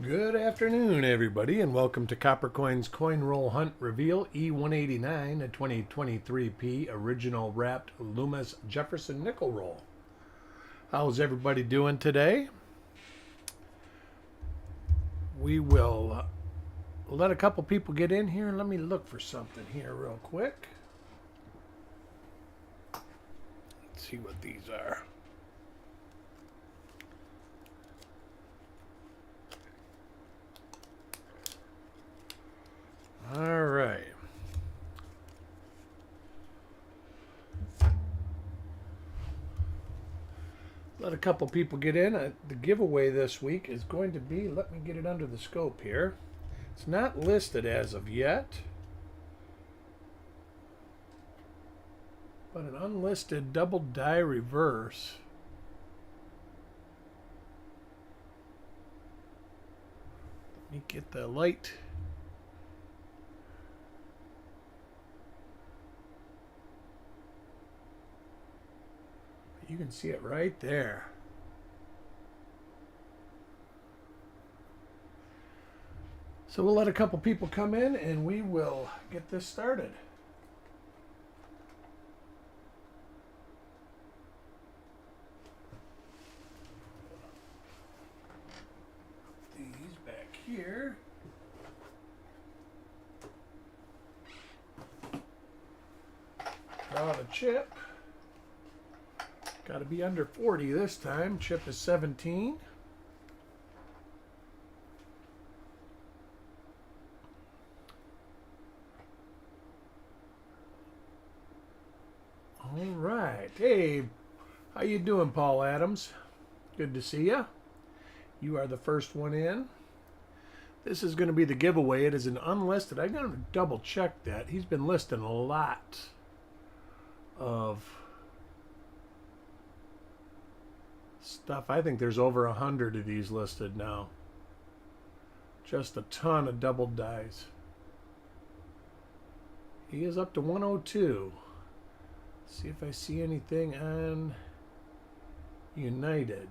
Good afternoon, everybody, and welcome to Coppercoin's Coin Roll Hunt Reveal E189, a 2023P original wrapped Loomis Jefferson nickel roll. How's everybody doing today? We will let a couple people get in here. Let me look for something here real quick. Let's see what these are. All right. Let a couple people get in. The giveaway this week is going to be, let me get it under the scope here. It's not listed as of yet, but an unlisted double die reverse. Let me get the light. You can see it right there. So we'll let a couple people come in and we will get this started. Put these back here. Draw the chip. Got to be under 40 this time. Chip is 17. All right. Hey, how you doing, Paul Adams? Good to see you. You are the first one in. This is going to be the giveaway. It is an unlisted. I'm going to double check that. He's been listing a lot of stuff. I think there's over 100 of these listed now. Just a ton of double dies. He is up to 102. Let's see if I see anything on United.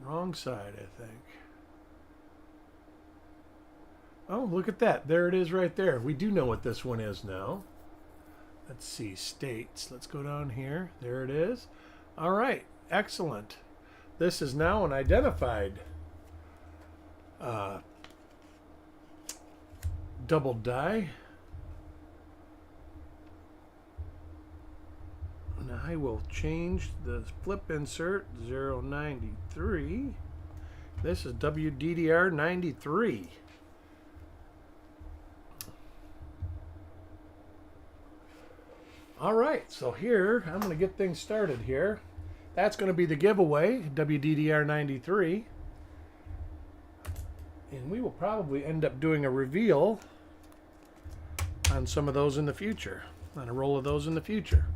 Wrong side, I think. Oh, look at that. There it is right there. We do know what this one is now. Let's see. States. Let's go down here. There it is. All right. Excellent. This is now an identified double die. Now I will change the flip insert 093. This is WDDR 93. All right, so here I'm going to get things started here. That's going to be the giveaway, WDDR 93. And we will probably end up doing a reveal on some of those in the future, on a roll of those in the future.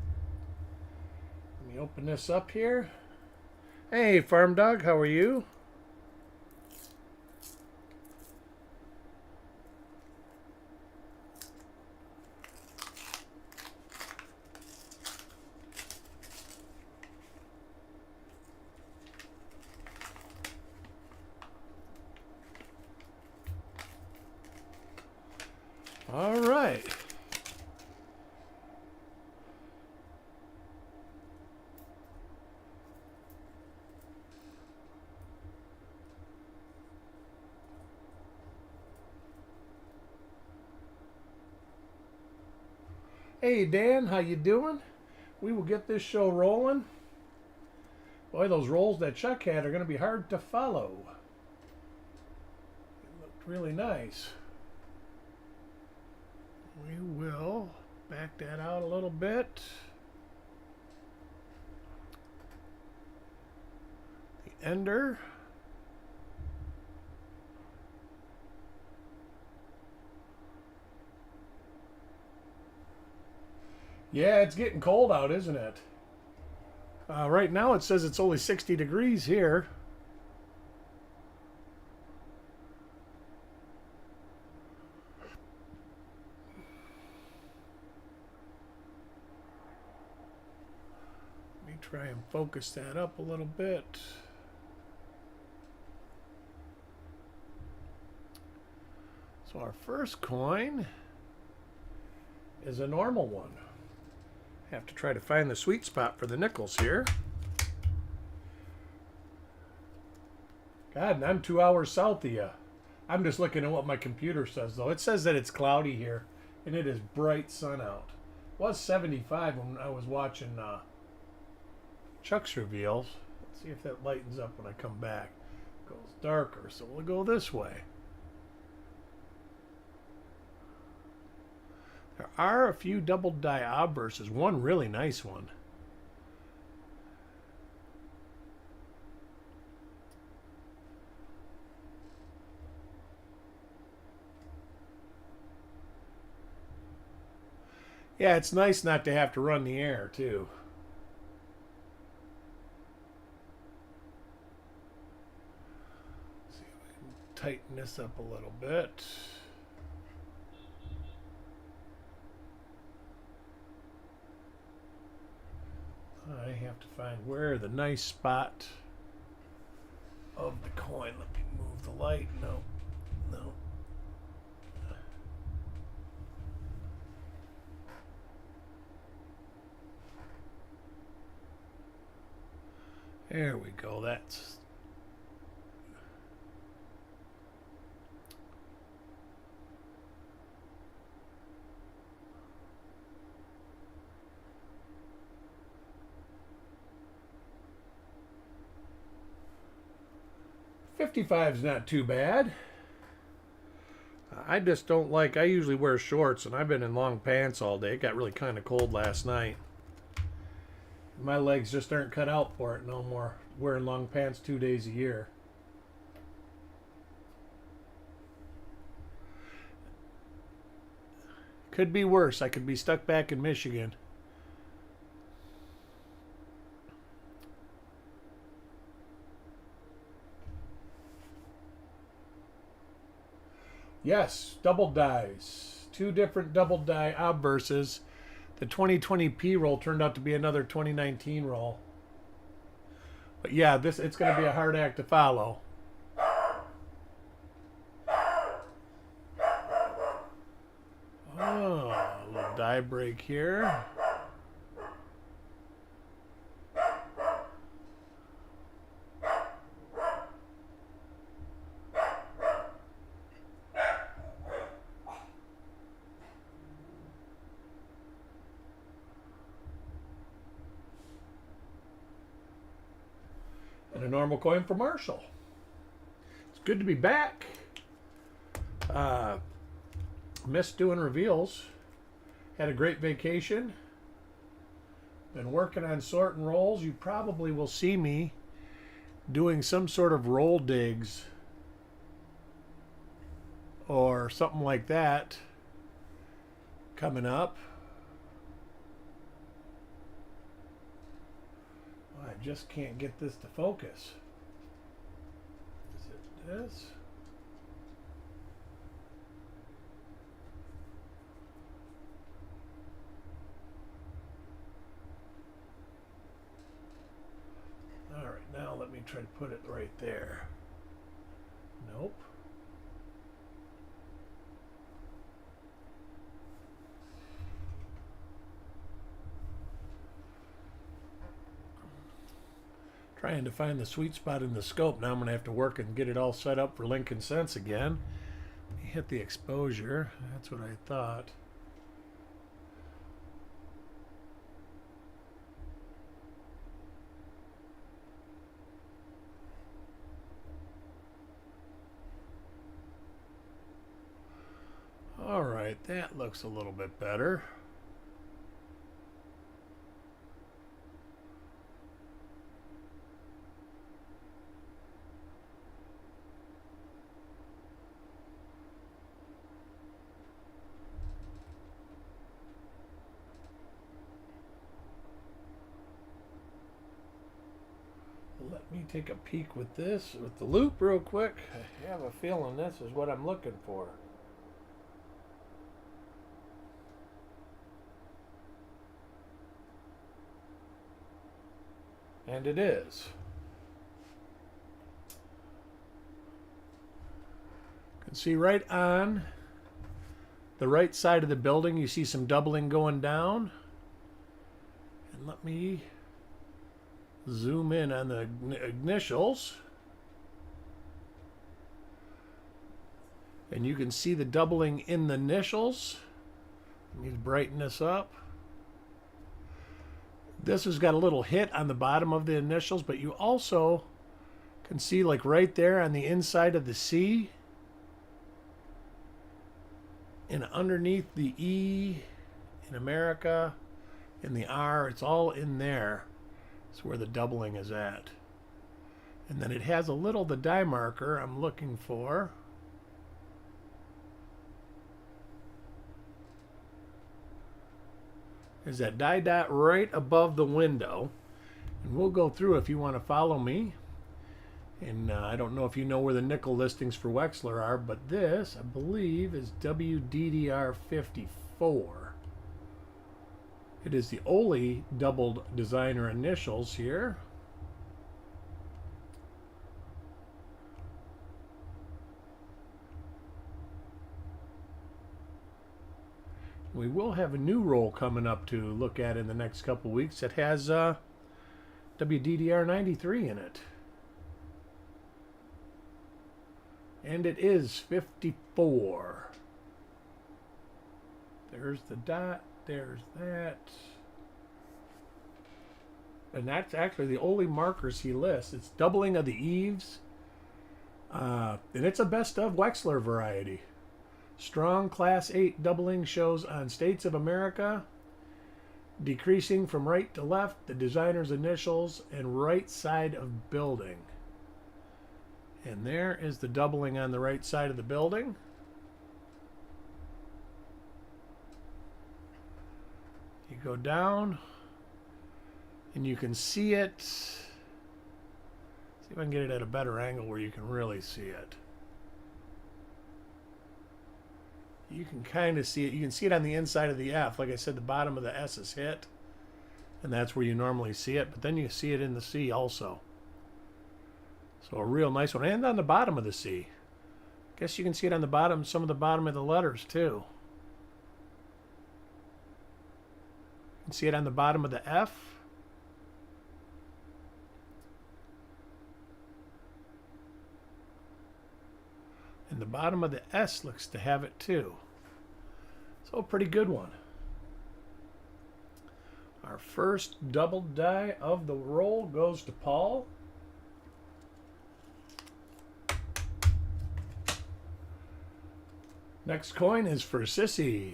Open this up here. Hey, Farm Dog, how are you? All right. Hey Dan, how you doing? We will get this show rolling. Boy, those rolls that Chuck had are going to be hard to follow. It looked really nice. We will back that out a little bit. The ender. Yeah, it's getting cold out, isn't it? Right now it says it's only 60 degrees here. Let me try and focus that up a little bit. So our first coin is a normal one. Have to try to find the sweet spot for the nickels here. God, and I'm 2 hours south of you. I'm just looking at what my computer says, though. It says that it's cloudy here, and it is bright sun out. It was 75 when I was watching Chuck's reveals. Let's see if that lightens up when I come back. It goes darker, so we'll go this way. There are a few double die obverses. One really nice one. Yeah, it's nice not to have to run the air, too. Let's see if I can tighten this up a little bit. I have to find where the nice spot of the coin. Let me move the light. No. There we go. That's $55's not too bad. I just don't like, I usually wear shorts, and I've been in long pants all day. It got really kind of cold last night. My legs just aren't cut out for it no more. Wearing long pants 2 days a year. Could be worse. I could be stuck back in Michigan. Yes, double dies. 2 different double die obverses. The 2020P roll turned out to be another 2019 roll. But yeah, it's going to be a hard act to follow. Oh, a little die break here. And a normal coin for Marshall. It's good to be back. Missed doing reveals. Had a great vacation. Been working on sorting rolls. You probably will see me doing some sort of roll digs or something like that coming up. I just can't get this to focus. Is it this? All right, now let me try to put it right there. Nope. Trying to find the sweet spot in the scope. Now I'm going to have to work and get it all set up for Lincoln Cents again. Let me hit the exposure. That's what I thought. All right, that looks a little bit better. Let me take a peek with this, with the loop real quick. I have a feeling this is what I'm looking for. And it is. You can see right on the right side of the building, you see some doubling going down. And let me zoom in on the initials. And you can see the doubling in the initials. Let me brighten this up. This has got a little hit on the bottom of the initials, but you also can see, like right there on the inside of the C and underneath the E in America and the R, it's all in there. It's where the doubling is at. And then it has a little, the die marker I'm looking for. Is that die dot right above the window. And we'll go through if you want to follow me. And I don't know if you know where the nickel listings for Wexler are, but this, I believe, is WDDR 54. It is the only doubled designer initials here. We will have a new roll coming up to look at in the next couple weeks that has WDDR 93 in it. And it is 54. There's the dot, there's that. And that's actually the only markers he lists. It's doubling of the eaves. And it's a best of Wexler variety. Strong Class 8 doubling shows on States of America, decreasing from right to left, the designer's initials, and right side of building. And there is the doubling on the right side of the building. You go down, and you can see it. See if I can get it at a better angle where you can really see it. You can kind of see it. You can see it on the inside of the F. Like I said, the bottom of the S is hit. And that's where you normally see it. But then you see it in the C also. So a real nice one. And on the bottom of the C. Guess you can see it on the bottom, some of the bottom of the letters too. You can see it on the bottom of the F. And the bottom of the S looks to have it too. So a pretty good one. Our first double die of the roll goes to Paul. Next coin is for Sissy.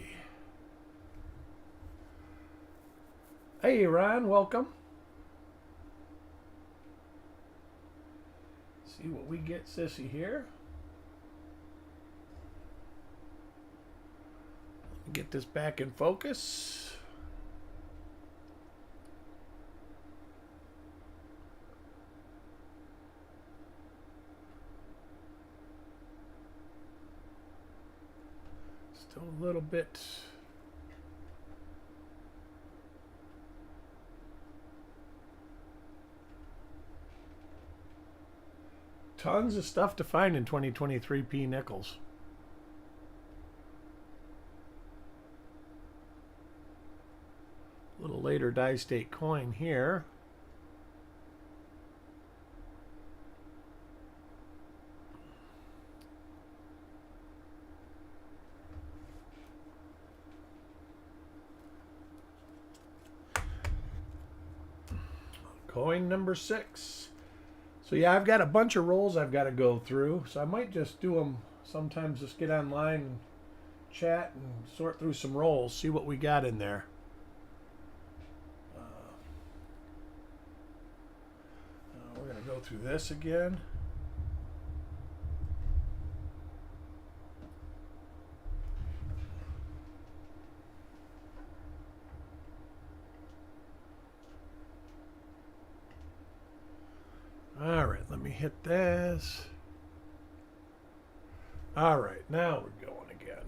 Hey Ron, welcome. See what we get Sissy here. Get this back in focus. Still a little bit. Tons of stuff to find in 2023 P nickels. A little later die state coin here. Coin number 6. So yeah, I've got a bunch of rolls I've got to go through. So I might just do them sometimes, just get online and chat and sort through some rolls, see what we got in there. We're going to go through this again. All hit this. All right, now we're going again.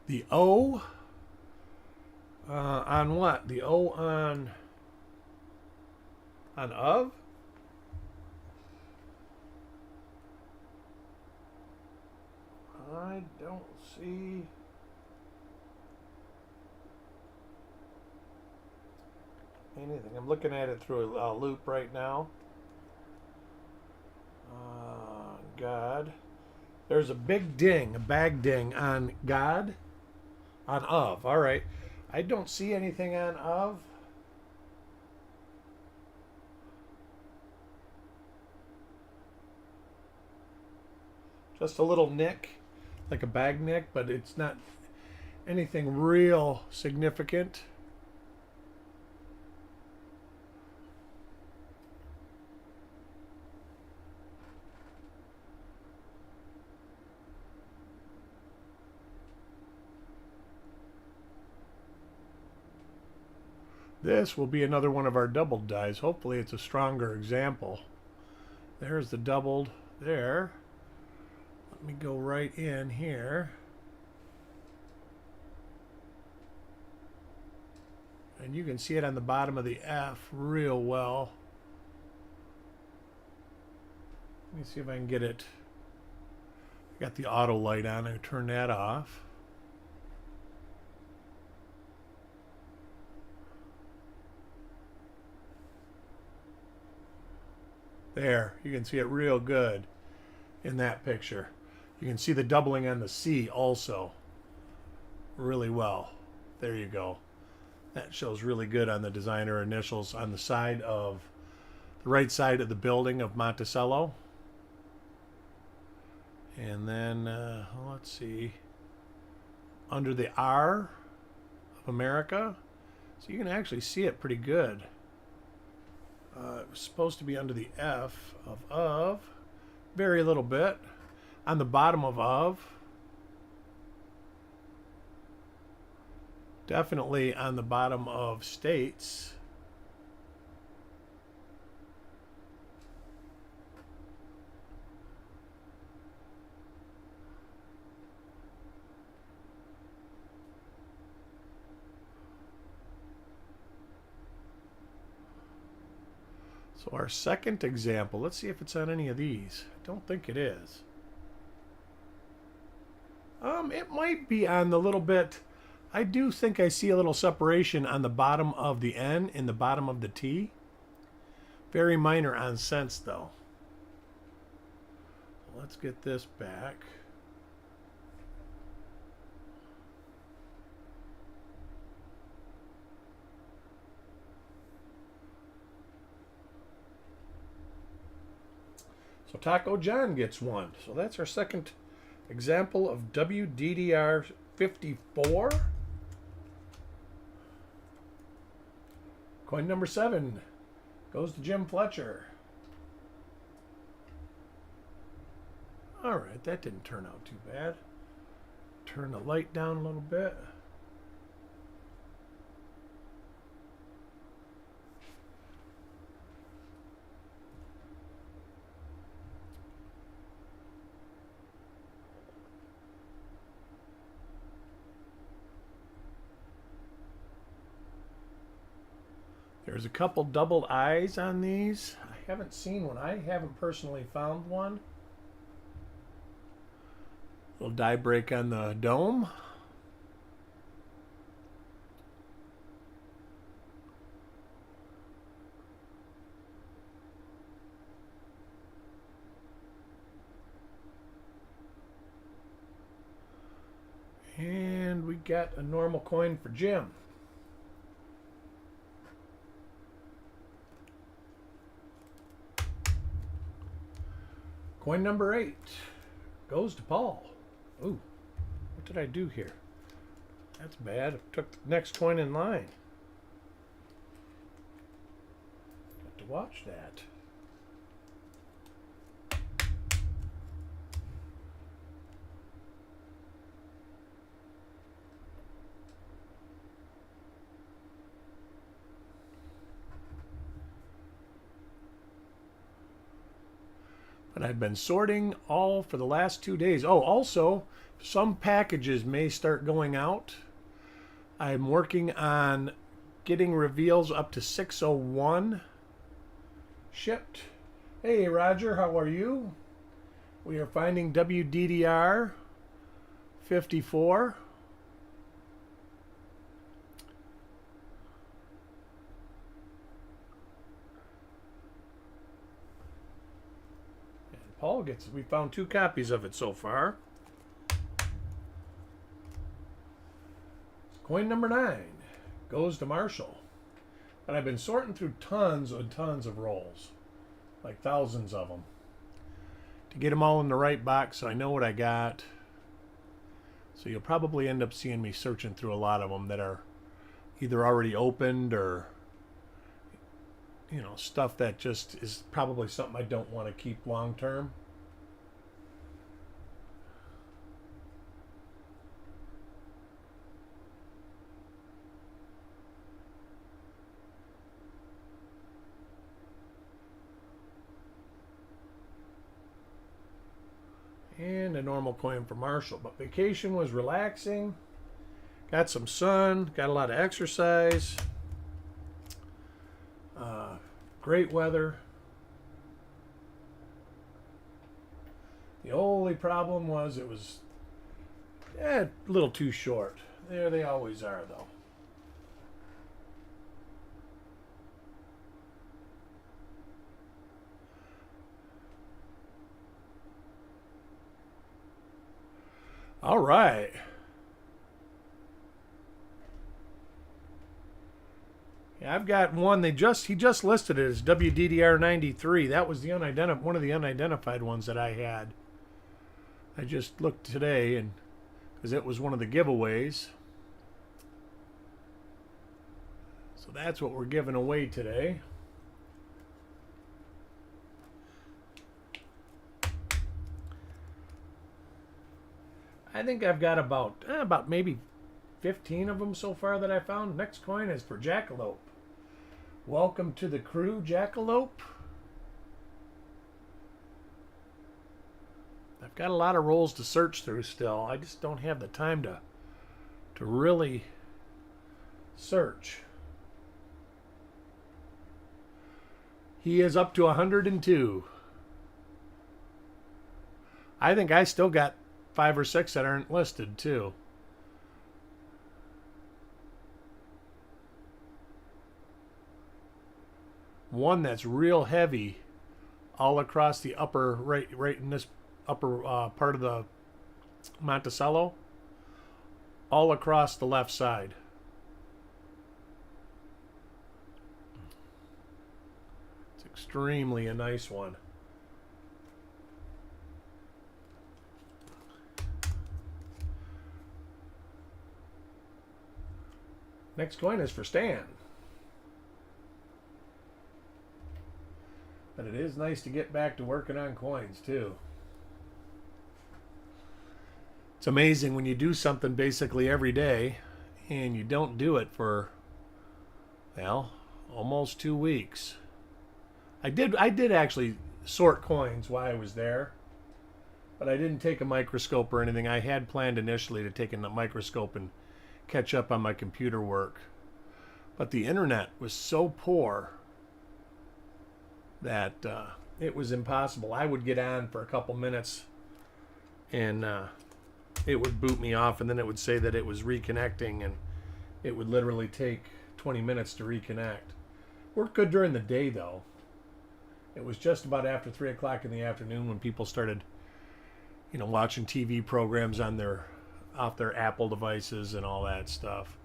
The O on what? The O on of? I don't see anything. I'm looking at it through a loop right now. God. There's a big ding, a bag ding on God. On of. All right. I don't see anything on of. Just a little nick, like a bag nick, but it's not anything real significant. This will be another one of our doubled dies. Hopefully it's a stronger example. There's the doubled there. Let me go right in here. And you can see it on the bottom of the F real well. Let me see if I can get it. I got the auto light on. I turn that off. There, you can see it real good in that picture. You can see the doubling on the C also really well. There you go. That shows really good on the designer initials on the side of the right side of the building of Monticello. And then, let's see, under the R of America. So you can actually see it pretty good. It was supposed to be under the F of, very little bit. On the bottom of, definitely on the bottom of states. So our second example, let's see if it's on any of these. I don't think it is. It might be on the little bit. I do think I see a little separation on the bottom of the N in the bottom of the T. Very minor on cents though. Let's get this back. So Taco John gets one. So that's our second example of WDDR 54. Coin number 7 goes to Jim Fletcher. All right, that didn't turn out too bad. Turn the light down a little bit. There's a couple doubled I's on these. I haven't seen one. I haven't personally found one. Little die break on the dome. And we got a normal coin for Jim. Coin number 8 goes to Paul. Ooh, what did I do here? That's bad. I took the next coin in line. Got to watch that. But I've been sorting all for the last 2 days. Oh, also, some packages may start going out. I'm working on getting reveals up to 601 shipped. Hey, Roger, how are you? We are finding WDDR 54. And Paul gets, we found 2 copies of it so far. Coin number 9 goes to Marshall. And I've been sorting through tons and tons of rolls, like thousands of them, to get them all in the right box so I know what I got. So you'll probably end up seeing me searching through a lot of them that are either already opened or, you know, stuff that just is probably something I don't want to keep long term. And a normal coin for Marshall. But vacation was relaxing. Got some sun. Got a lot of exercise. Great weather. The only problem was it was a little too short. There they always are, though. All right. Yeah, I've got one. He just listed it as WDDR 93. That was the one of the unidentified ones that I had. I just looked today, and because it was one of the giveaways. So that's what we're giving away today. I think I've got about maybe 15 of them so far that I found. Next coin is for Jackalope. Welcome to the crew, Jackalope. I've got a lot of rolls to search through still. I just don't have the time to really search. He is up to 102. I think I still got 5 or 6 that aren't listed too. One that's real heavy all across the upper right in this upper part of the Monticello, all across the left side. It's extremely a nice one. Next coin is for Stan. But it is nice to get back to working on coins too. It's amazing when you do something basically every day and you don't do it for, well, almost 2 weeks. I did actually sort coins while I was there, but I didn't take a microscope or anything. I had planned initially to take a microscope and catch up on my computer work, but the internet was so poor that it was impossible. I would get on for a couple minutes and it would boot me off, and then it would say that it was reconnecting, and it would literally take 20 minutes to reconnect. Worked good during the day though. It was just about after 3 o'clock in the afternoon when people started, you know, watching TV programs on off their Apple devices and all that stuff.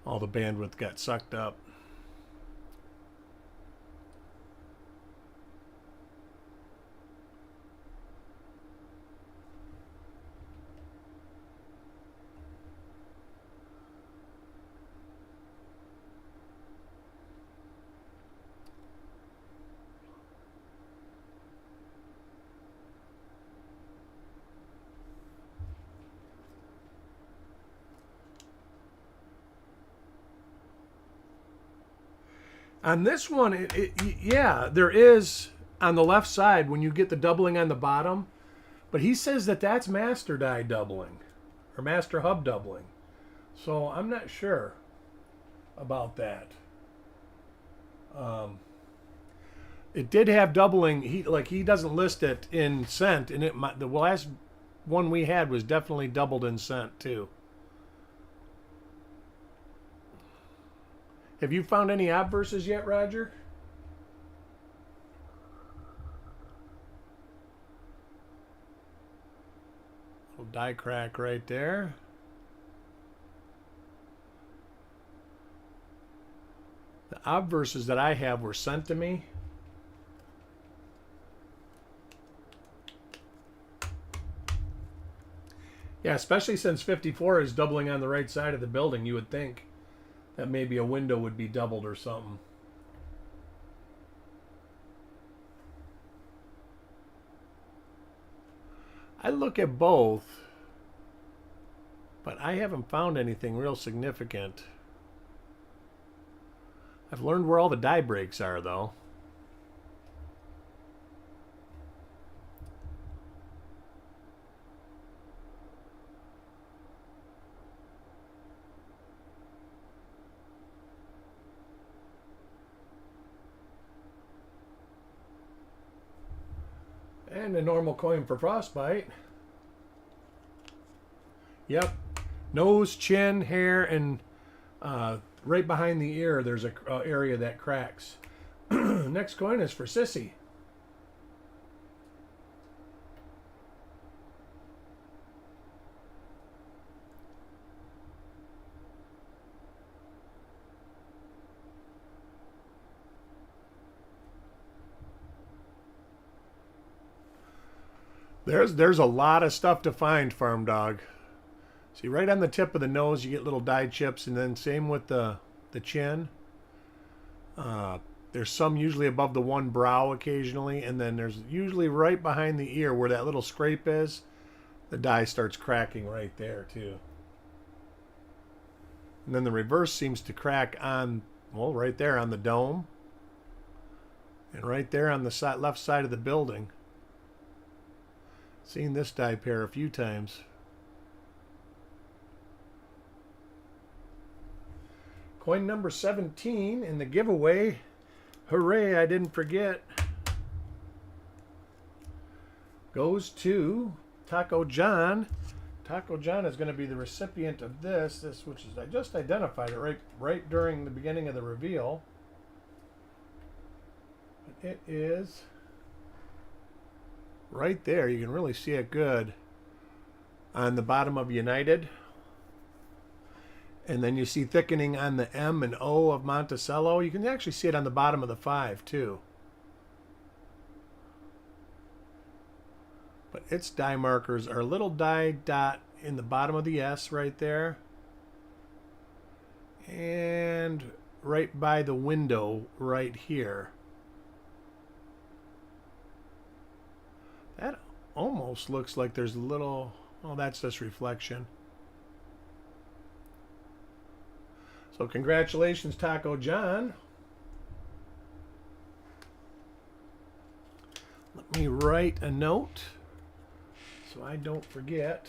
All the bandwidth got sucked up. On this one, yeah, there is. on the left side when you get the doubling on the bottom. But he says that that's master die doubling or master hub doubling. So I'm not sure about that. It did have doubling. He doesn't list it in cent, and the last one we had was definitely doubled in cent too. Have you found any obverses yet, Roger? Little die crack right there. The obverses that I have were sent to me. Yeah, especially since 54 is doubling on the right side of the building, you would think that maybe a window would be doubled or something. I look at both, but I haven't found anything real significant. I've learned where all the die breaks are, though. And a normal coin for frostbite. Yep. Nose, chin, hair, and right behind the ear, there's a area that cracks. Next coin is for Sissy. There's a lot of stuff to find, Farm Dog. See, right on the tip of the nose, you get little die chips, and then same with the chin. There's some usually above the one brow occasionally, and then there's usually right behind the ear where that little scrape is. The die starts cracking right there, too. And then the reverse seems to crack on, well, right there on the dome. And right there on the left side of the building. Seen this die pair a few times. Coin number 17 in the giveaway. Hooray, I didn't forget. Goes to Taco John. Taco John is going to be the recipient of this which is, I just identified it right during the beginning of the reveal. But it is right there. You can really see it good on the bottom of United. And then you see thickening on the M and O of Monticello. You can actually see it on the bottom of the 5 too. But its die markers are a little die dot in the bottom of the S right there. And right by the window right here. That almost looks like there's a little, oh, that's just reflection. So congratulations, Taco John. Let me write a note so I don't forget.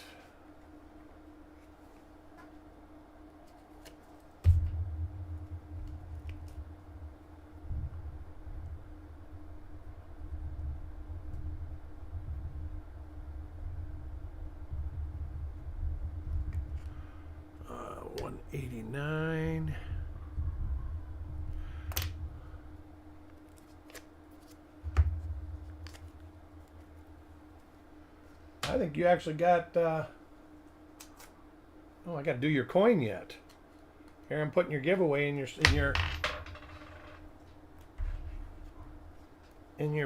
$189. I think you actually got, oh, I got to do your coin yet. Here I'm putting your giveaway in your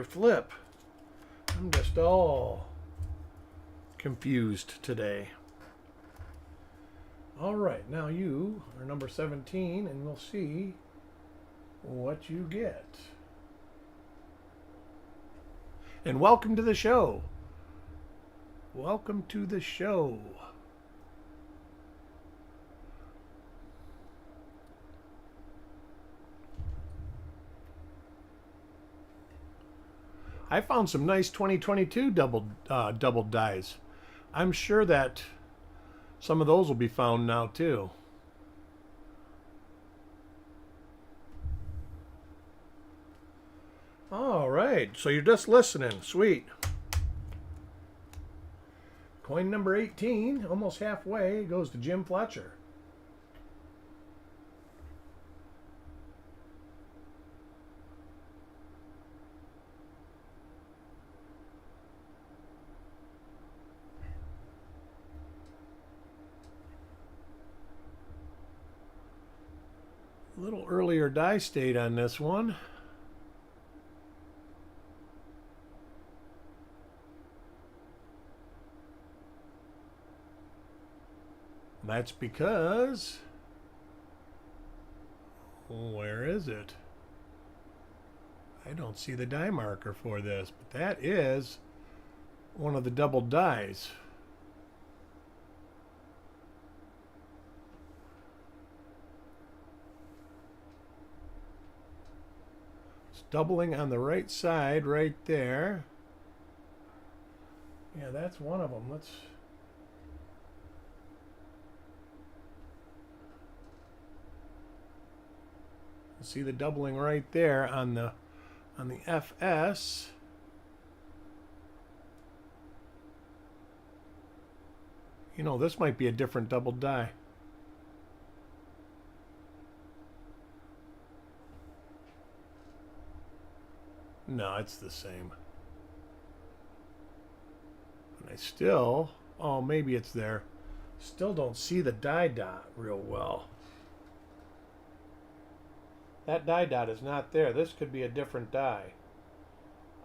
flip. I'm just all confused today. All right, now you are number 17, and we'll see what you get. And welcome to the show. Welcome to the show. I found some nice 2022 double dies. I'm sure that some of those will be found now too. All right, so you're just listening. Sweet. Coin number 18, almost halfway, goes to Jim Fletcher. A little earlier die state on this one. That's because, where is it? I don't see the die marker for this, but that is one of the double dies. It's doubling on the right side right there. Yeah, that's one of them. Let's see the doubling right there on the FS. You know, this might be a different double die. No, it's the same. And I still, oh, maybe it's there. Still don't see the die dot real well. That die dot is not there. This could be a different die.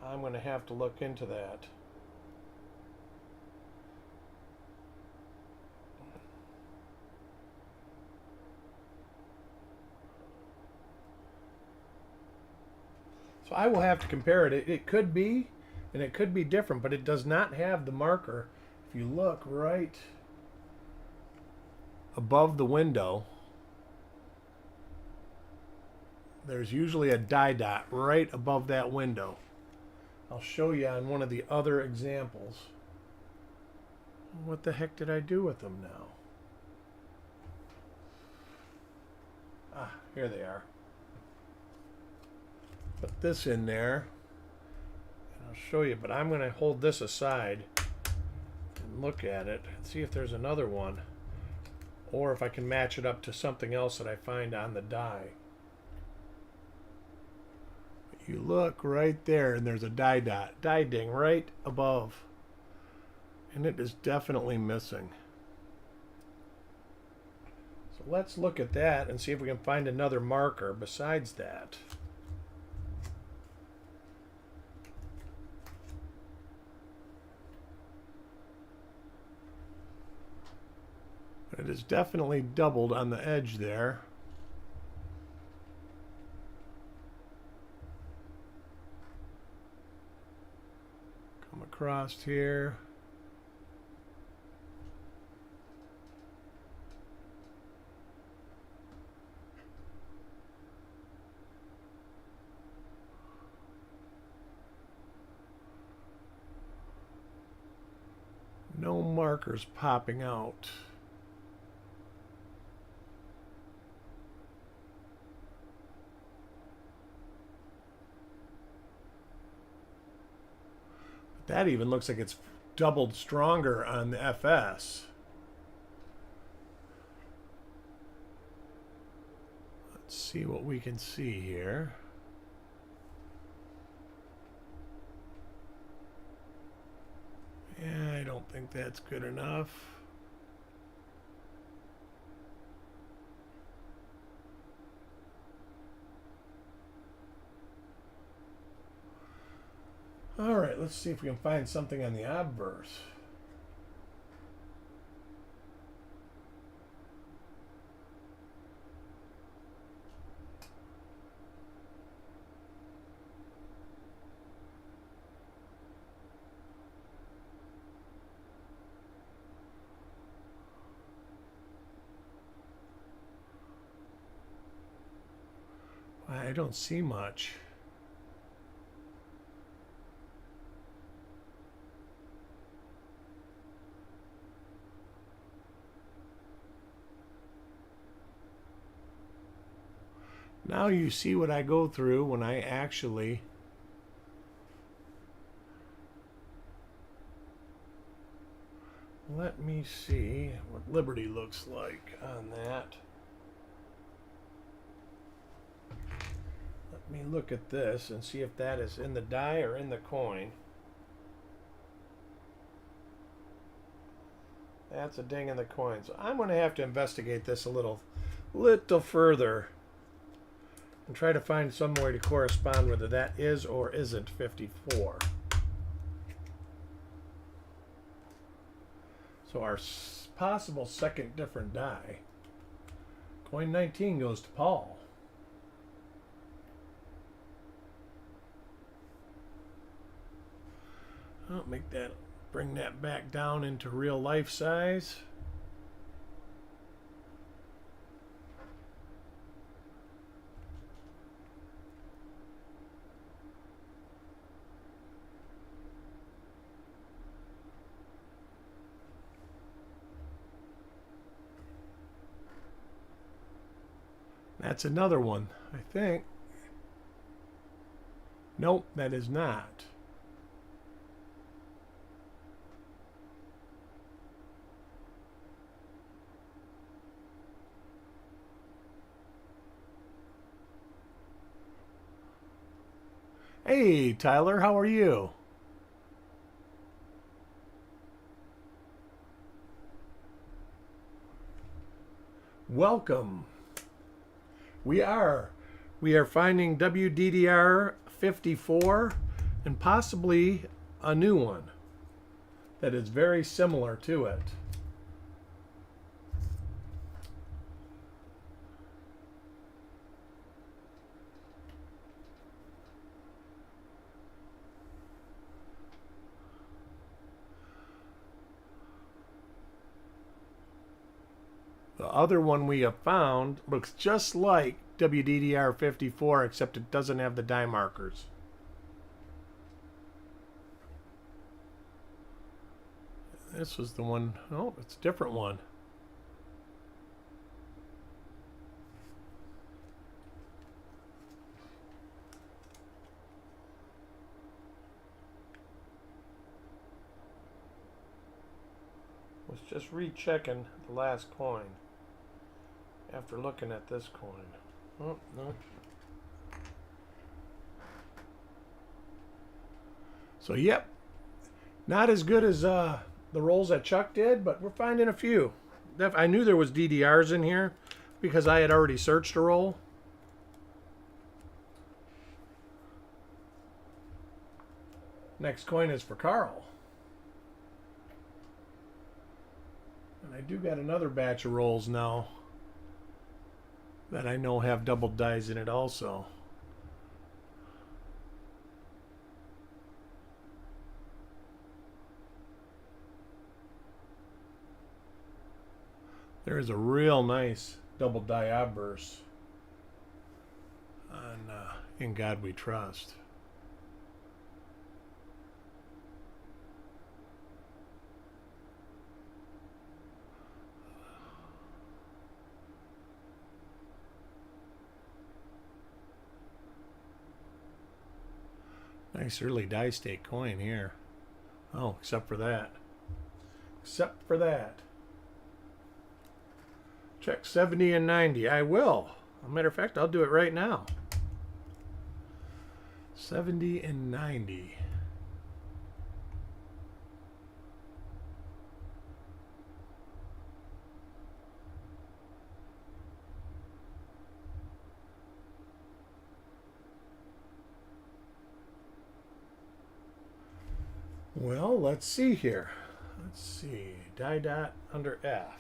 I'm going to have to look into that. So I will have to compare it. It could be, and it could be different, but it does not have the marker. If you look right above the window, there's usually a die dot right above that window. I'll show you on one of the other examples. What the heck did I do with them now? Ah, here they are. Put this in there, and I'll show you, but I'm going to hold this aside and look at it and see if there's another one, or if I can match it up to something else that I find on the die. You look right there, and there's a die dot, die ding right above, and it is definitely missing. So let's look at that and see if we can find another marker besides that. It is definitely doubled on the edge there. Come across here. No markers popping out. That even looks like it's doubled stronger on the FS. Let's see what we can see here. Yeah, I don't think that's good enough. All right, let's see if we can find something on the obverse. I don't see much. Now you see what I go through when I actually let me see what Liberty looks like on that. Let me look at this and see if that is in the die or in the coin. That's a ding in the coin. So I'm going to have to investigate this a little further and try to find some way to correspond whether that is or isn't 54. So our possible second different die. Coin 19 goes to Paul. I'll bring that back down into real life size. That's another one, I think. Nope, that is not. Hey, Tyler, how are you? Welcome. We are finding WDDR 54 and possibly a new one that is very similar to it. The other one we have found looks just like WDDR 54, except it doesn't have the die markers. This was the one. Oh, it's a different one. Was just rechecking the last coin after looking at this coin. Oh, no. So, yep. Not as good as the rolls that Chuck did, but we're finding a few. I knew there was DDRs in here because I had already searched a roll. Next coin is for Carl. And I do got another batch of rolls now that I know have double dies in it also. There is a real nice double die obverse on In God We Trust. Nice early die stake coin here. Oh, except for that. Except for that. Check 70 and 90. I will. As a matter of fact, I'll do it right now. 70 and 90. Well, let's see here. Let's see. Die dot under F.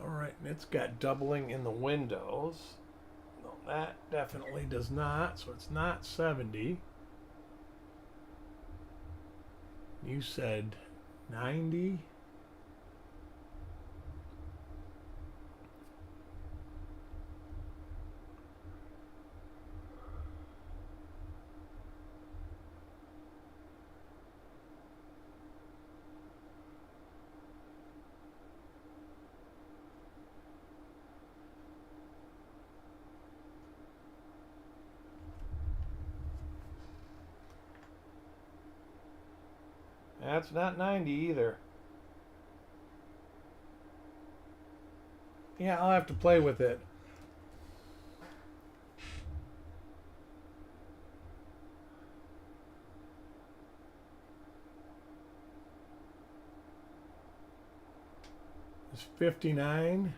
Alright, and it's got doubling in the windows. No, that definitely does not, so it's not 70. You said 90. that's not 90 either. Yeah, I'll have to play with it. It's 59.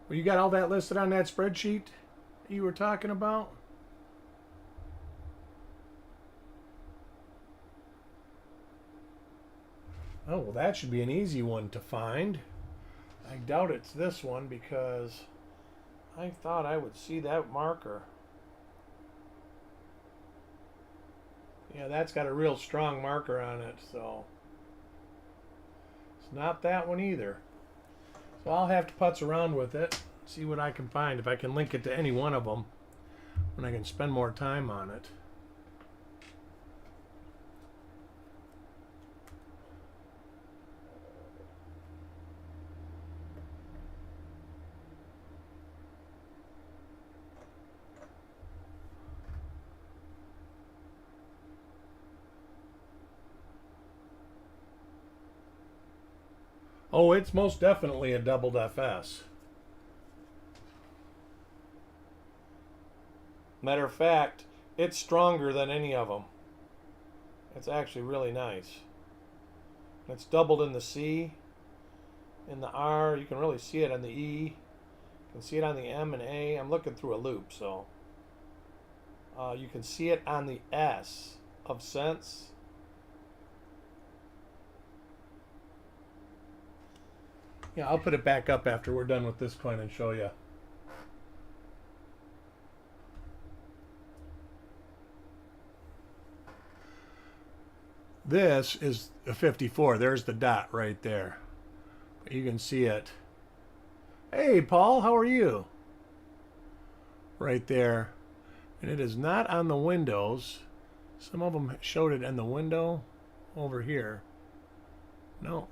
Well, you got all that listed on that spreadsheet you were talking about? Oh, well, that should be an easy one to find. I doubt it's this one because I thought I would see that marker. Yeah, that's got a real strong marker on it, so it's not that one either. So I'll have to putz around with it, see what I can find, if I can link it to any one of them, when I can spend more time on it. Oh, it's most definitely a doubled FS. Matter of fact, it's stronger than any of them. It's actually really nice. It's doubled in the C, in the R. You can really see it on the E. You can see it on the M and A. I'm looking through a loop, so you can see it on the S of sense. Yeah, I'll put it back up after we're done with this coin and show you. This is a 54. There's the dot right there. You can see it. Hey, Paul, how are you? Right there. And it is not on the windows. Some of them showed it in the window over here. No.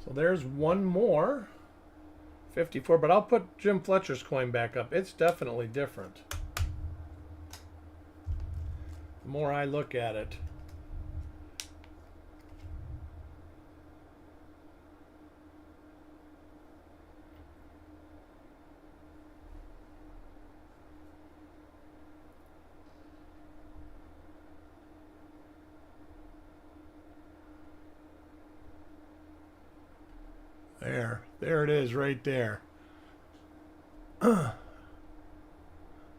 So there's one more. 54, but I'll put Jim Fletcher's coin back up. It's definitely different. The more I look at it. There it is right there. See,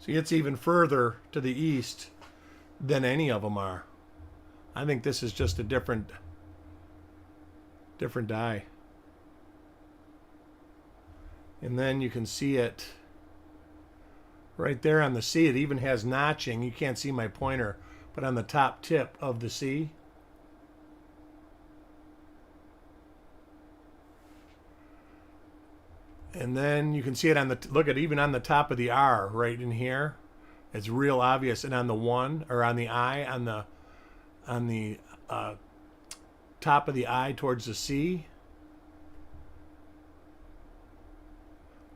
it's even further to the east than any of them are. I think this is just a different die. And then you can see it right there on the C. It even has notching. You can't see my pointer, but on the top tip of the C. And then you can see it on the, look at even on the top of the R right in here. It's real obvious. And on the 1, or on the I, on the top of the I towards the C.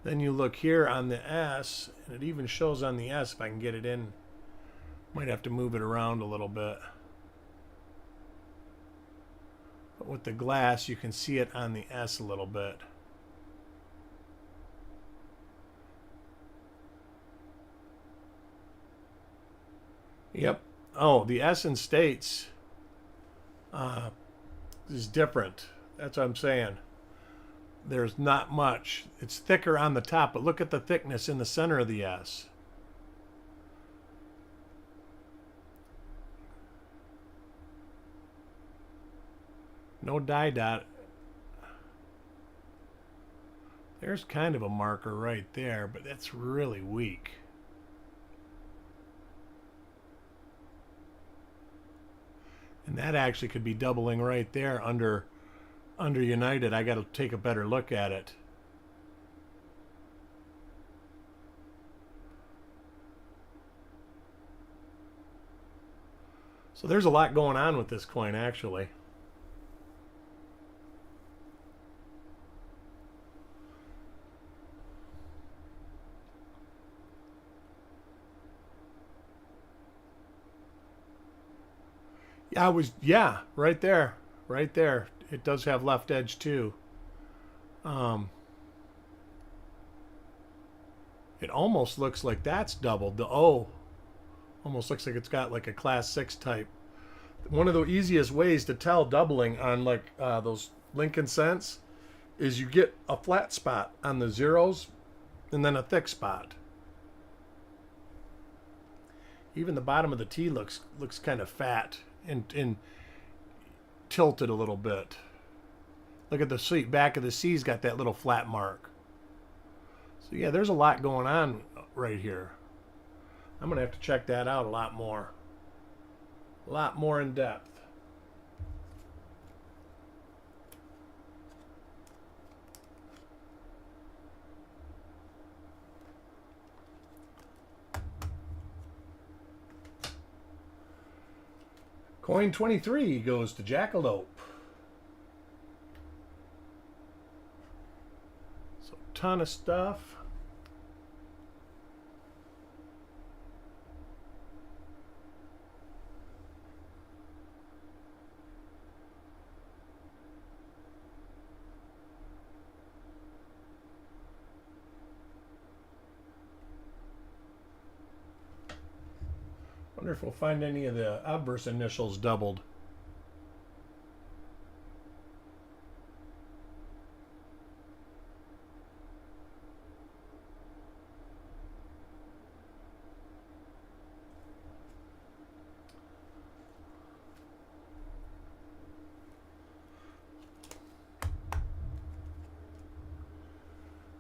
Then you look here on the S, and it even shows on the S if I can get it in. Might have to move it around a little bit. But with the glass, you can see it on the S a little bit. Yep. Oh, the S in States is different. That's what I'm saying. There's not much. It's thicker on the top, but look at the thickness in the center of the S. No die dot. There's kind of a marker right there, but that's really weak. And that actually could be doubling right there under United. I got to take a better look at it. So there's a lot going on with this coin, actually. Yeah, right there. Right there. It does have left edge too. Um, it almost looks like that's doubled. The O almost looks like it's got like a class 6 type. One of the easiest ways to tell doubling on like those Lincoln Cents is you get a flat spot on the zeros and then a thick spot. Even the bottom of the T looks kind of fat and tilted a little bit. Look at the C, back of the C's got that little flat mark. So yeah, there's a lot going on right here. I'm gonna have to check that out a lot more in depth. Coin 23 goes to Jackalope. So ton of stuff. Wonder if we'll find any of the obverse initials doubled.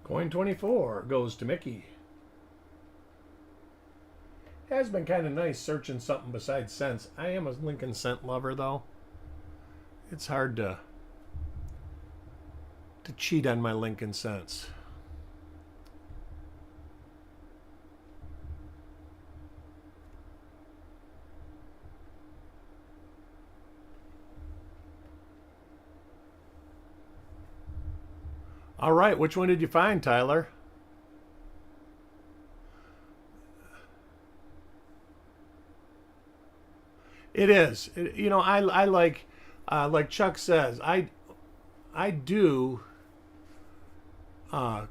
Coin 24 goes to Mickey. It has been kind of nice searching something besides cents. I am a Lincoln Cent lover, though. It's hard to cheat on my Lincoln Cents. All right, which one did you find, Tyler? It is. You know, I like Chuck says, I do. I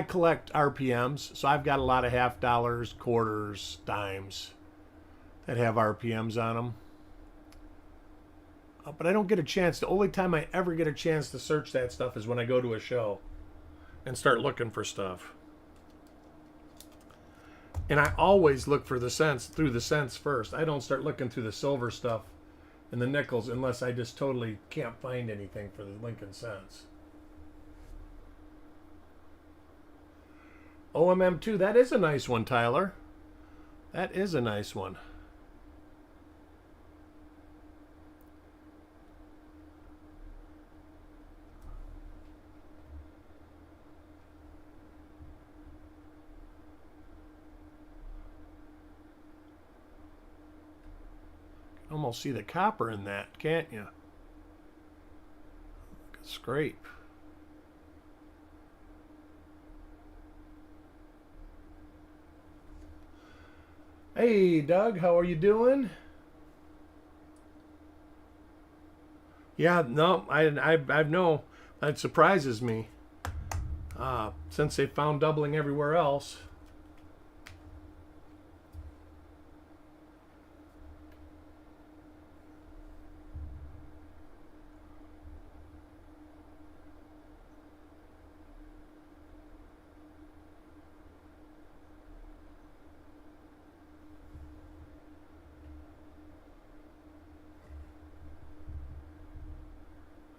collect RPMs, so I've got a lot of half dollars, quarters, dimes that have RPMs on them. But I don't get a chance. The only time I ever get a chance to search that stuff is when I go to a show and start looking for stuff. And I always look for the cents through the cents first. I don't start looking through the silver stuff and the nickels unless I just totally can't find anything for the Lincoln Cents. OMM2, that is a nice one, Tyler. That is a nice one. Almost see the copper in that, can't you? Scrape. Hey, Doug, how are you doing? Yeah, no, I know. That surprises me. Since they found doubling everywhere else.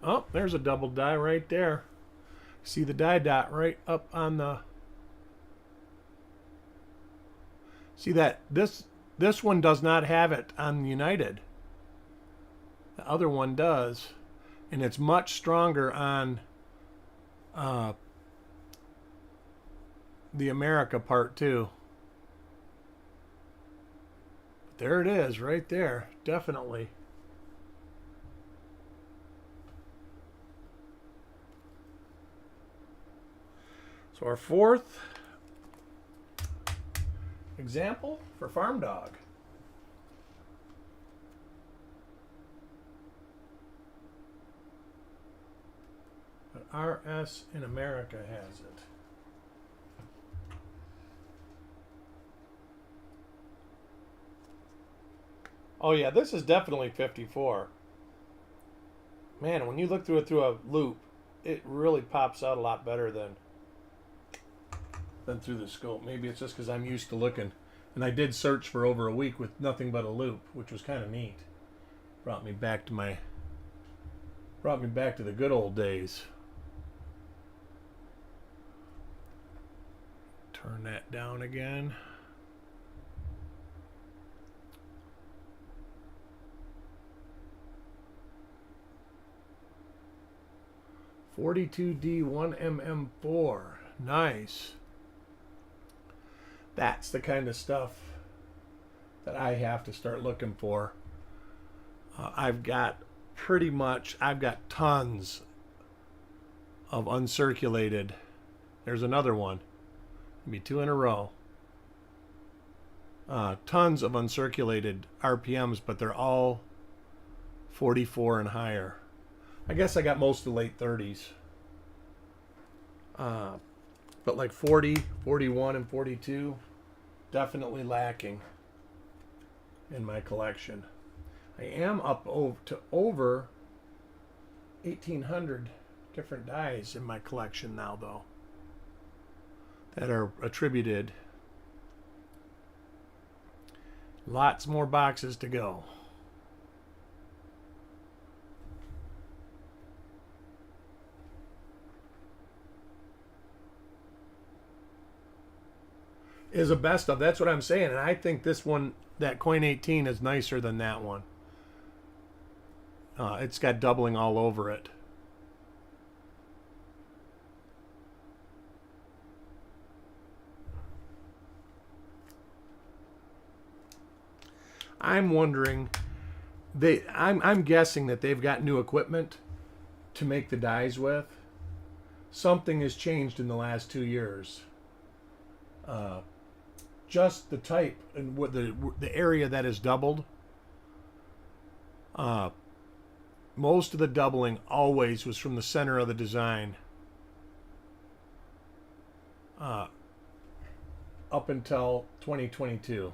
Oh, there's a double die right there. See the die dot right up on the... See that? This one does not have it on United. The other one does. And it's much stronger on the America part too. But there it is right there. Definitely. So our fourth example for Farm Dog. RS in America has it. Oh yeah, this is definitely 54. Man, when you look through it through a loop, it really pops out a lot better than through the scope. Maybe it's just because I'm used to looking. And I did search for over a week with nothing but a loop, which was kind of neat. Brought me back to the good old days. Turn that down again. .42D 1mm4. Nice. That's the kind of stuff that I have to start looking for. I've got tons of uncirculated. There's another one. Maybe 2 in a row. Tons of uncirculated RPMs, but they're all 44 and higher. I guess I got most of the late 30s. But like 40, 41, and 42, definitely lacking in my collection. I am up to over 1,800 different dies in my collection now, though, that are attributed. Lots more boxes to go. Is a best of. That's what I'm saying. And I think this one, that Coin 18, is nicer than that one. It's got doubling all over it. I'm wondering, I'm guessing that they've got new equipment to make the dies with. Something has changed in the last 2 years. Just the type and what the area that is doubled. Most of the doubling always was from the center of the design up until 2022.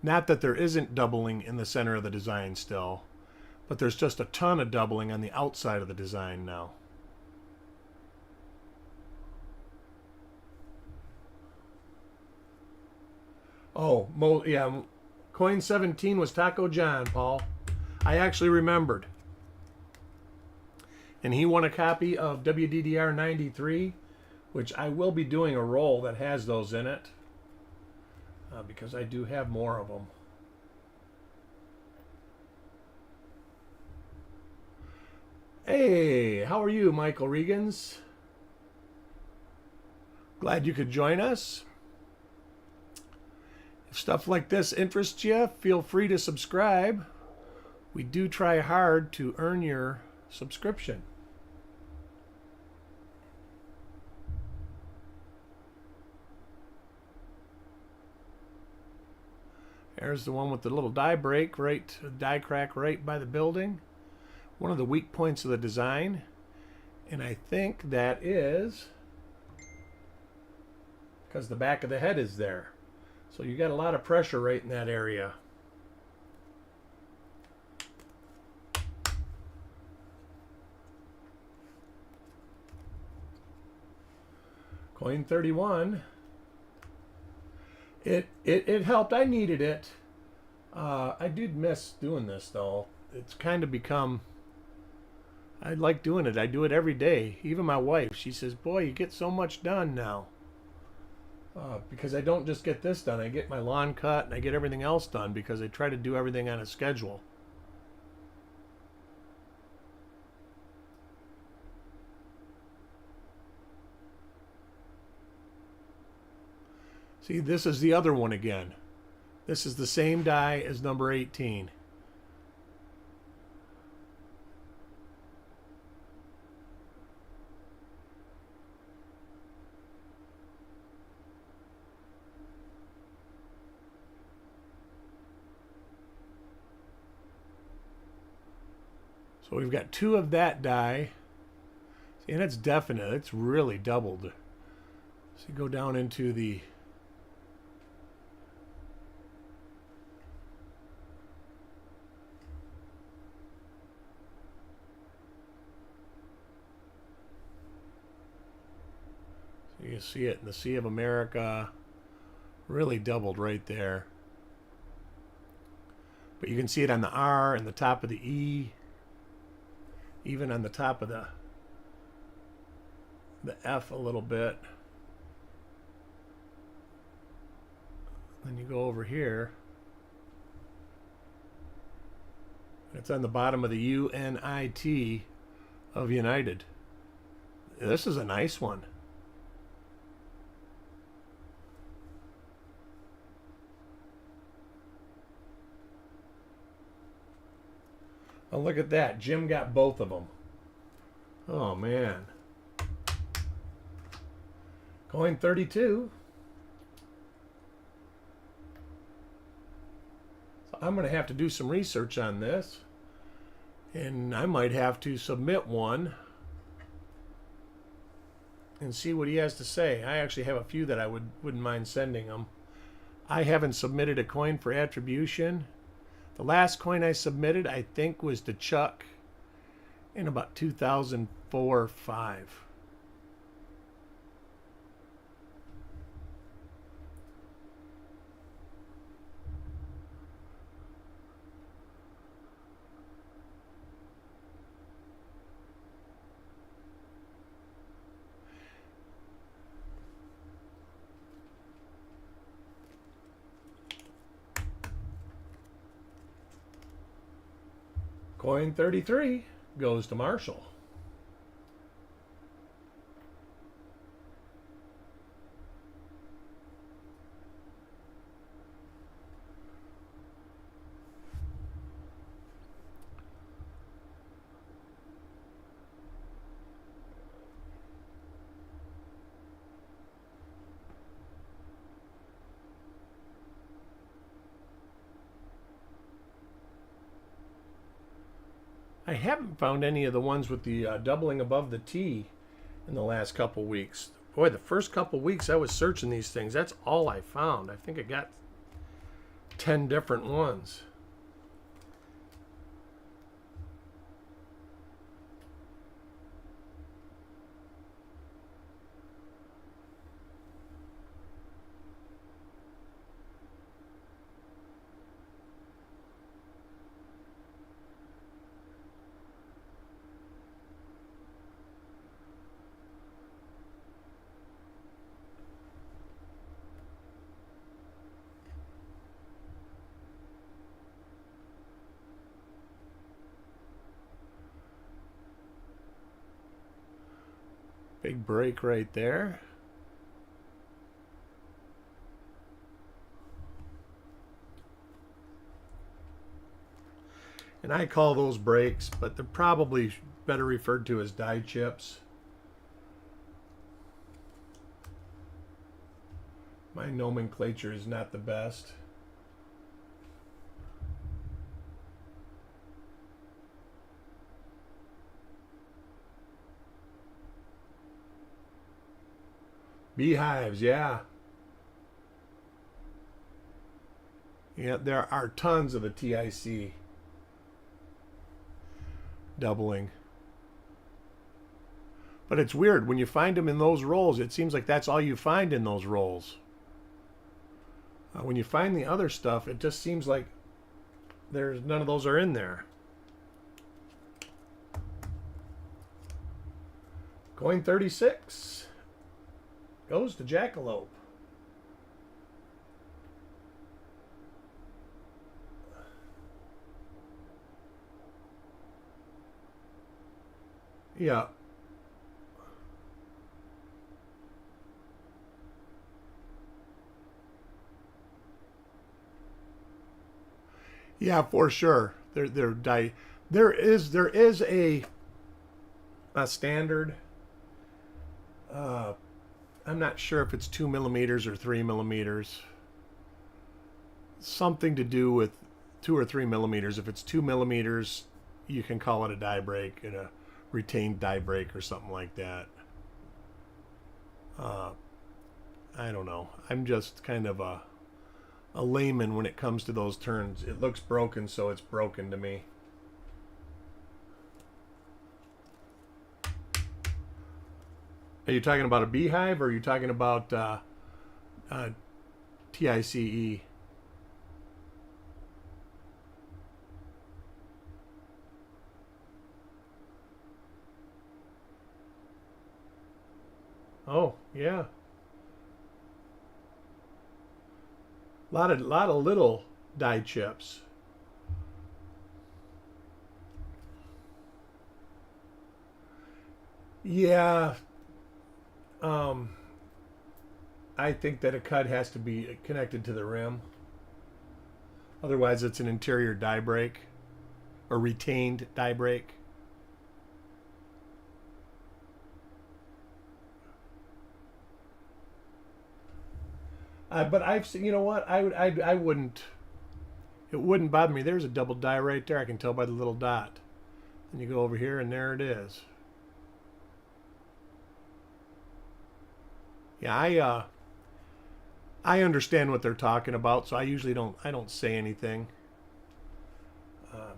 Not that there isn't doubling in the center of the design still, but there's just a ton of doubling on the outside of the design now. Oh, yeah, Coin 17 was Taco John, Paul. I actually remembered. And he won a copy of WDDR 93, which I will be doing a roll that has those in it, because I do have more of them. Hey, how are you, Michael Regans? Glad you could join us. If stuff like this interests you, feel free to subscribe. We do try hard to earn your subscription. There's the one with the little die break, die crack right by the building. One of the weak points of the design. And I think that is because the back of the head is there. So you got a lot of pressure right in that area. Coin 31. It helped. I needed it. I did miss doing this though. It's kind of become. I like doing it. I do it every day. Even my wife, she says, "Boy, you get so much done now." Because I don't just get this done. I get my lawn cut and I get everything else done because I try to do everything on a schedule. See, this is the other one again. This is the same die as number 18. So we've got 2 of that die. And it's definite. It's really doubled. So you go down into the you can see it in the Sea of America. Really doubled right there. But you can see it on the R and the top of the E. Even on the top of the F a little bit. Then you go over here. It's on the bottom of the UNIT of United. This is a nice one. Oh, look at that. Jim got both of them. Oh, man. Coin 32. So I'm going to have to do some research on this. And I might have to submit one and see what he has to say. I actually have a few that I wouldn't mind sending him. I haven't submitted a coin for attribution. The last coin I submitted, I think, was to Chuck in about 2004 or 5. Coin 33 goes to Marshall. I haven't found any of the ones with the doubling above the T in the last couple weeks. Boy, the first couple weeks I was searching these things, that's all I found. I think I got 10 different ones. Big break right there. And I call those breaks, but they're probably better referred to as die chips. My nomenclature is not the best. Beehives, yeah. Yeah, there are tons of the TIC doubling. But it's weird. When you find them in those rolls, it seems like that's all you find in those rolls. When you find the other stuff, it just seems like there's none of those are in there. Coin 36 goes to Jackalope. Yeah. Yeah, for sure. There is a standard. I'm not sure if it's 2 millimeters or 3 millimeters. Something to do with 2 or 3 millimeters. If it's 2 millimeters, you can call it a die break, and a retained die brake or something like that. I don't know. I'm just kind of a layman when it comes to those terms. It looks broken, so it's broken to me. Are you talking about a beehive, or are you talking about TICE? Oh, yeah. Lot of little die chips. Yeah. Um, I think that a cut has to be connected to the rim. Otherwise, it's an interior die brake or retained die brake. But I've seen, you know what? I wouldn't. It wouldn't bother me. There's a double die right there. I can tell by the little dot. And you go over here, and there it is. Yeah, I understand what they're talking about, so I usually don't say anything. Uh,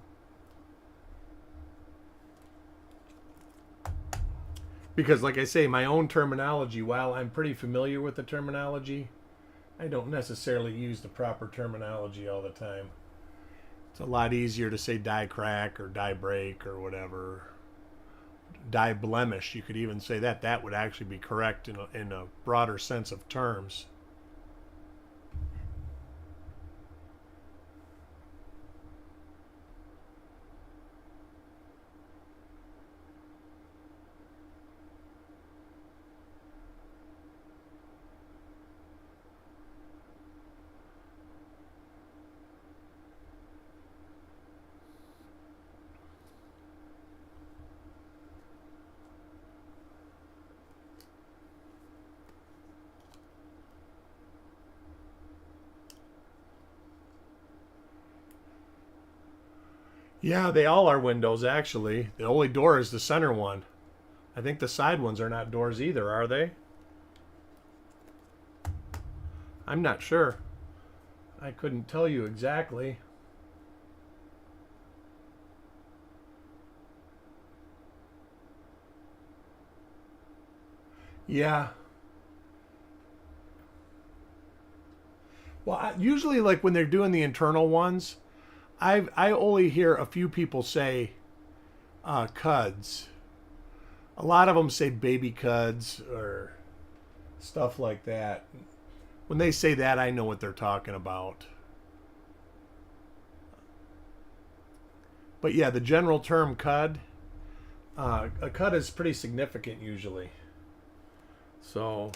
because, like I say, my own terminology, while I'm pretty familiar with the terminology, I don't necessarily use the proper terminology all the time. It's a lot easier to say die crack or die break or whatever. Die blemish, you could even say that. That would actually be correct in a broader sense of terms. Yeah, they all are windows, actually. The only door is the center one. I think the side ones are not doors either, are they? I'm not sure. I couldn't tell you exactly. Yeah. Well, usually, like when they're doing the internal ones, I only hear a few people say cuds. A lot of them say baby cuds or stuff like that. When they say that, I know what they're talking about. But yeah, the general term cud, a cud is pretty significant usually. So,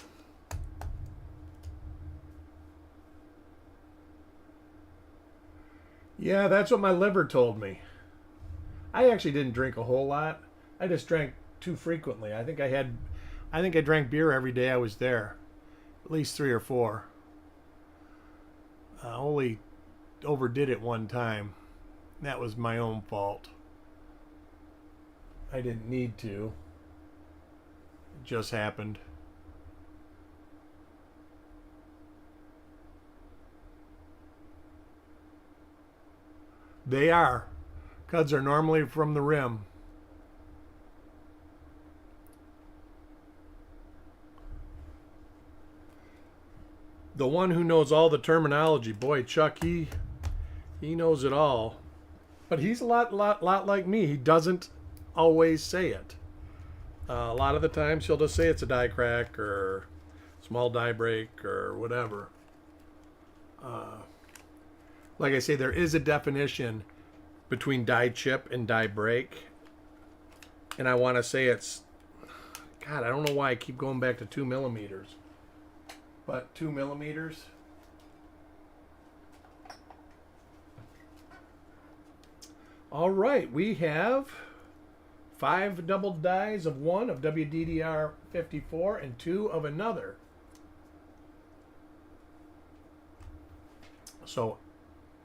yeah, that's what my liver told me. I actually didn't drink a whole lot. I just drank too frequently. I think I drank beer every day I was there, at least 3 or 4. I only overdid it one time. That was my own fault. I didn't need to. It just happened. They are. Cuds are normally from the rim. The one who knows all the terminology, boy, Chuck, he knows it all. But he's a lot like me. He doesn't always say it. A lot of the times he'll just say it's a die crack or small die break or whatever. Uh, like I say, there is a definition between die chip and die break. And I want to say it's, God, I don't know why I keep going back to 2 millimeters. But 2 millimeters. All right, we have 5 double dies of one of WDDR 54 and 2 of another. So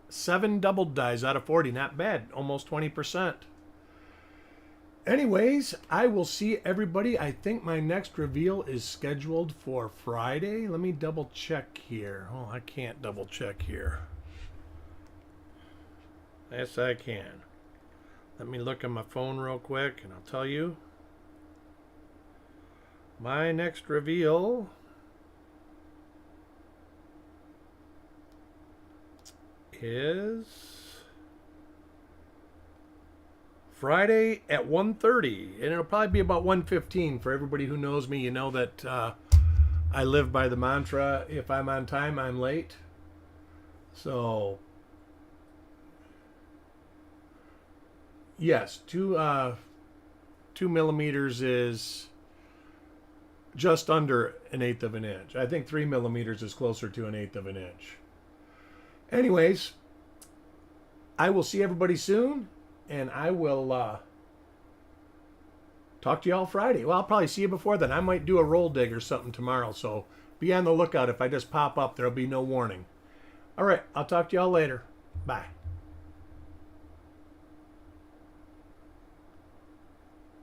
7 double dies out of 40, not bad, almost 20%. Anyways, I will see everybody. I think my next reveal is scheduled for Friday. Let me double check here. Oh, I can't double check here. Yes, I can. Let me look at my phone real quick and I'll tell you. My next reveal is Friday at 1:30, and it'll probably be about 1:15. For everybody who knows me, you know that I live by the mantra, if I'm on time, I'm late. So, yes, 2 millimeters is just under 1/8 of an inch. I think 3 millimeters is closer to 1/8 of an inch. Anyways, I will see everybody soon, and I will talk to you all Friday. Well, I'll probably see you before then. I might do a roll dig or something tomorrow, so be on the lookout. If I just pop up, there'll be no warning. All right, I'll talk to you all later. Bye.